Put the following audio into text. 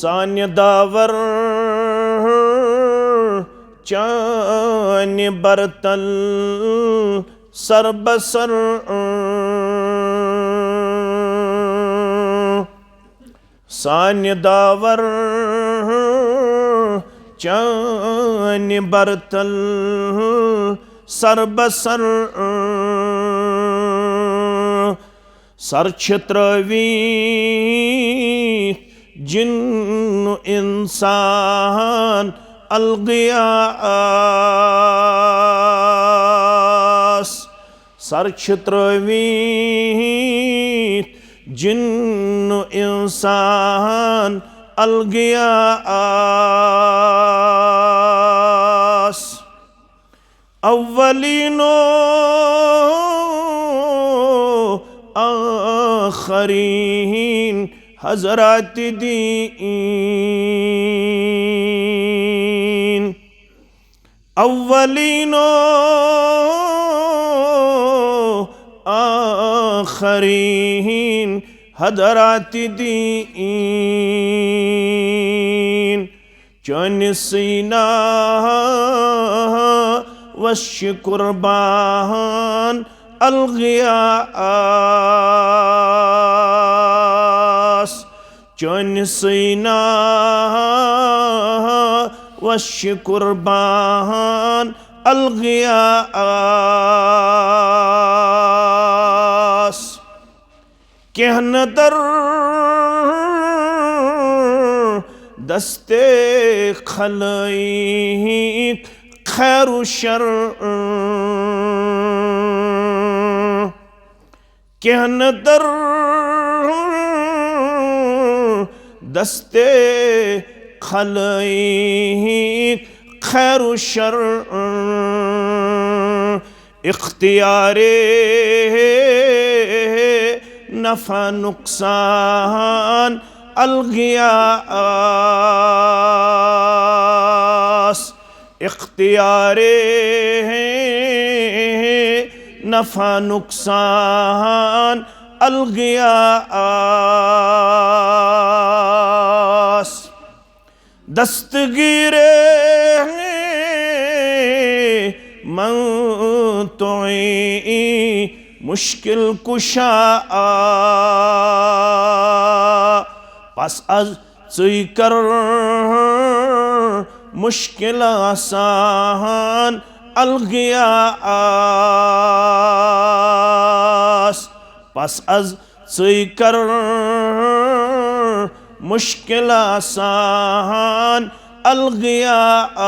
Sanya the power चान्य बरतल सरबसर Sanya the power चान्य बरतल सरबसर सरछत्रवी जिन्न इंसान अलगियास सरछत्रवी जिन्न इंसान अलगियास अव्वलीनो आखरीन हज़रात दीन अव्वलीनो आखरीन हज़रात दीन चन सीना वश कुर्बान अलगियास चन सीना वश कुर्बान अलगियास कहन दर दस्ते खलई खैरु शर कहन दर दस्ते खलई खैरु शर इख्तियारे नफ़ा नुकसान अलगियास इख्तियारे नफ़ा नुकसान अलगियास दस्तगीरे मन तोई मुश्किल कुशा पस अज चुई कर मुश्किल आसान अलगियास पस अज चुई कर मुश्किल आसान अलगियास